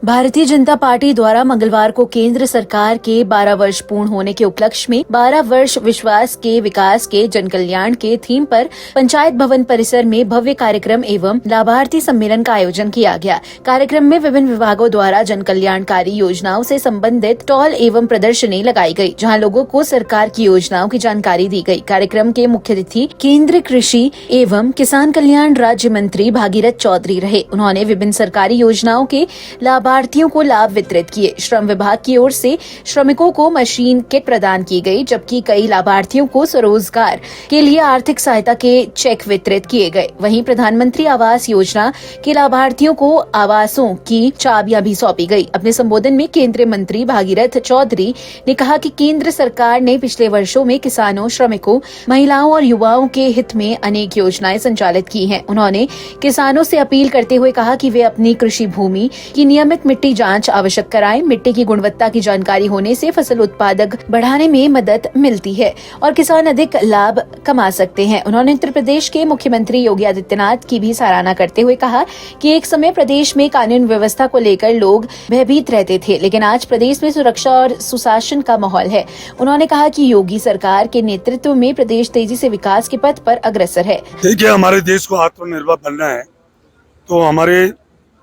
Bharatiya Janata party द्वारा मंगलवार को केंद्र सरकार के 12 वर्ष पूर्ण होने के उपलक्ष्य में 12 वर्ष विश्वास के विकास के जन कल्याण के थीम पर पंचायत भवन परिसर में भव्य कार्यक्रम एवं लाभार्थी सम्मेलन का आयोजन किया गया। कार्यक्रम में विभिन्न विभागों द्वारा जन कल्याणकारी योजनाओं से संबंधित स्टॉल एवं प्रदर्शनी लगाई गई, जहां लोगों को सरकार की योजनाओं की जानकारी दी गई। कार्यक्रम के मुख्य अतिथि केंद्रीय कृषि एवं किसान कल्याण राज्य मंत्री भागीरथ चौधरी रहे। उन्होंने विभिन्न सरकारी योजनाओं के लाभार्थियों को लाभ वितरित किए। श्रम विभाग की ओर से श्रमिकों को मशीन किट प्रदान की गई, जबकि कई लाभार्थियों को स्वरोजगार के लिए आर्थिक सहायता के चेक वितरित किए गए। वहीं प्रधानमंत्री आवास योजना के लाभार्थियों को आवासों की चाबियां भी सौंपी गई। अपने संबोधन में केंद्रीय मंत्री भागीरथ चौधरी ने कहा कि केंद्र सरकार ने पिछले वर्षों में किसानों, श्रमिकों, महिलाओं और युवाओं के हित में अनेक योजनाएं संचालित की हैं। उन्होंने किसानों से अपील करते हुए कहा कि वे अपनी कृषि भूमि की नियमित मिट्टी जांच आवश्यक कराएं। मिट्टी की गुणवत्ता की जानकारी होने से फसल उत्पादक बढ़ाने में मदद मिलती है और किसान अधिक लाभ कमा सकते हैं। उन्होंने उत्तर प्रदेश के मुख्यमंत्री योगी आदित्यनाथ की भी सराहना करते हुए कहा कि एक समय प्रदेश में कानून व्यवस्था को लेकर लोग भयभीत रहते थे, लेकिन आज प्रदेश में सुरक्षा और सुशासन का माहौल है। उन्होंने कहा कि योगी सरकार के नेतृत्व में प्रदेश तेजी से विकास के पथ पर अग्रसर है। देखिए, हमारे देश को आत्मनिर्भर बनना है तो हमारे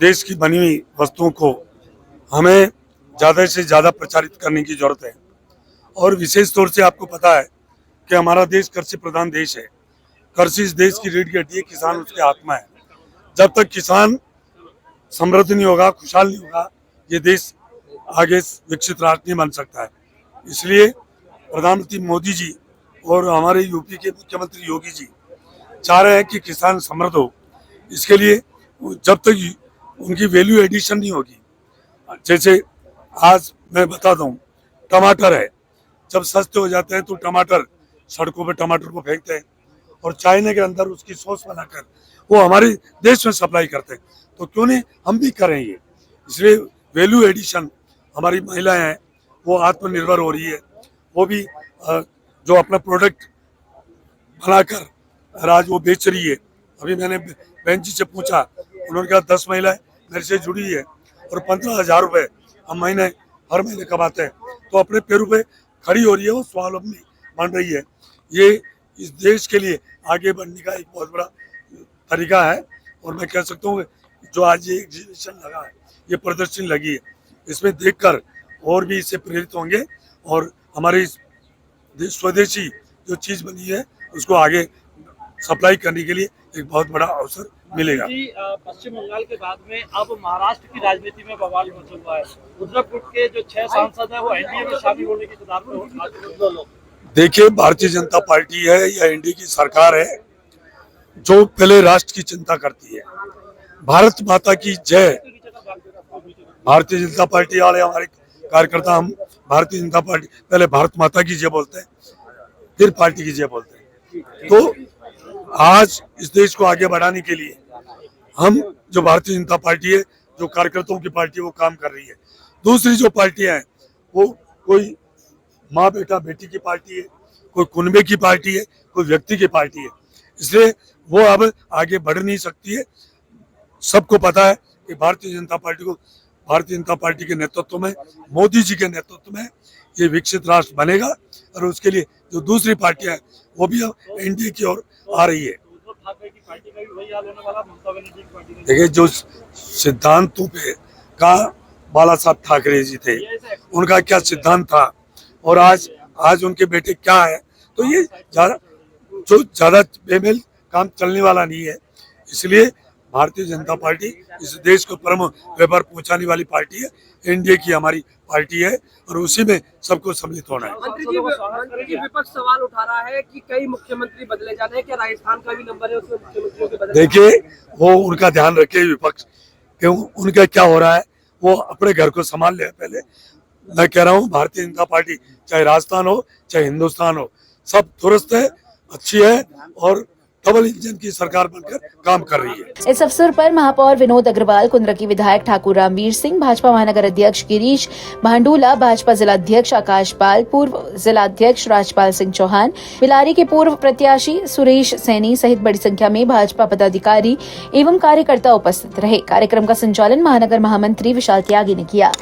देश की बनी हुई वस्तुओं को हमें ज़्यादा से ज़्यादा प्रचारित करने की जरूरत है। और विशेष तौर से आपको पता है कि हमारा देश कृषि प्रधान देश है। कृषि इस देश की रीढ़ की हड्डी है, किसान उसकी आत्मा है। जब तक किसान समृद्ध नहीं होगा, खुशहाल नहीं होगा, ये देश आगे विकसित राष्ट्र नहीं बन सकता है। इसलिए प्रधानमंत्री मोदी जी और हमारे यूपी के मुख्यमंत्री योगी जी चाह रहे हैं कि किसान समृद्ध हो। इसके लिए जब तक उनकी वैल्यू एडिशन नहीं होगी, जैसे आज मैं बता दूं, टमाटर है, जब सस्ते हो जाते हैं तो टमाटर सड़कों पे टमाटर को फेंकते हैं और चाइना के अंदर उसकी सॉस बनाकर वो हमारे देश में सप्लाई करते हैं। तो क्यों नहीं हम भी करें ये। इसलिए वैल्यू एडिशन, हमारी महिलाएं हैं वो आत्मनिर्भर हो रही है, वो भी जो अपना प्रोडक्ट बनाकर आज वो बेच रही है। अभी मैंने बहन जी से पूछा, उन्होंने कहा 10 महिलाएं मेरे से जुड़ी है और 15,000 रुपये हम हर महीने कमाते हैं, तो अपने पैरों पे खड़ी हो रही है, वो स्वावलंबी बन रही है। ये इस देश के लिए आगे बढ़ने का एक बहुत बड़ा तरीका है। और मैं कह सकता हूँ जो आज ये एग्जीबिशन लगा है, ये प्रदर्शनी लगी है, इसमें देखकर और भी इससे प्रेरित होंगे और हमारी स्वदेशी जो चीज़ बनी है उसको आगे सप्लाई करने के लिए एक बहुत बड़ा अवसर मिलेगा। पश्चिम बंगाल के बाद में अब महाराष्ट्र की राजनीति में बवाल मचा हुआ है। उद्धव गुट के जो 6 सांसद हैं वो एनडीए में शामिल होने की कगार पर। देखिए, भारतीय जनता पार्टी है या एनडीए की सरकार है जो पहले राष्ट्र की चिंता करती है। भारत माता की जय। भारतीय जनता पार्टी वाले हमारे कार्यकर्ता, हम भारतीय जनता पार्टी पहले भारत माता की जय बोलते हैं, फिर पार्टी की जय बोलते हैं। तो आज इस देश को आगे बढ़ाने के लिए हम जो भारतीय जनता पार्टी है, जो कार्यकर्ताओं की पार्टी है, वो काम कर रही है। दूसरी जो पार्टियां हैं वो कोई माँ बेटा बेटी की पार्टी है, कोई कुनबे की पार्टी है, कोई व्यक्ति की पार्टी है। इसलिए वो अब आगे बढ़ नहीं सकती है। सबको पता है कि भारतीय जनता पार्टी के नेतृत्व में, मोदी जी के नेतृत्व में ये विकसित राष्ट्र बनेगा और उसके लिए जो दूसरी पार्टियां हैं वो भी एनडीए की ओर आ रही है। देखिए, जो सिद्धांतों पे का बाला साहब ठाकरे जी थे, उनका क्या सिद्धांत था और आज उनके बेटे क्या है, तो ये ज्यादा बेमेल काम चलने वाला नहीं है। इसलिए भारतीय जनता पार्टी इस देश को परम व्यापार पहुंचाने वाली पार्टी है, एनडीए की हमारी पार्टी है और उसी में सबको सम्मिलित होना है। मंत्री जी विपक्ष सवाल उठा रहा है कि कई मुख्यमंत्री बदले जाने हैं, क्या राजस्थान का भी नंबर है उसमें मुख्यमंत्रियों के बदले? देखिए, वो उनका ध्यान रखे विपक्ष, क्यों उनका क्या हो रहा है, वो अपने घर को संभाल ले। पहले मैं कह रहा हूँ भारतीय जनता पार्टी चाहे राजस्थान हो चाहे हिंदुस्तान हो, सब दुरुस्त है, अच्छी है और डबल इंजन की सरकार बनकर काम कर रही है। इस अवसर पर महापौर विनोद अग्रवाल, कुंद्रकी विधायक ठाकुर रामवीर सिंह, भाजपा महानगर अध्यक्ष गिरीश भांडूला, भाजपा जिलाध्यक्ष आकाश पाल, पूर्व जिलाध्यक्ष राजपाल सिंह चौहान, बिलारी के पूर्व प्रत्याशी सुरेश सैनी सहित बड़ी संख्या में भाजपा पदाधिकारी एवं कार्यकर्ता उपस्थित रहे। कार्यक्रम का संचालन महानगर महामंत्री विशाल त्यागी ने किया।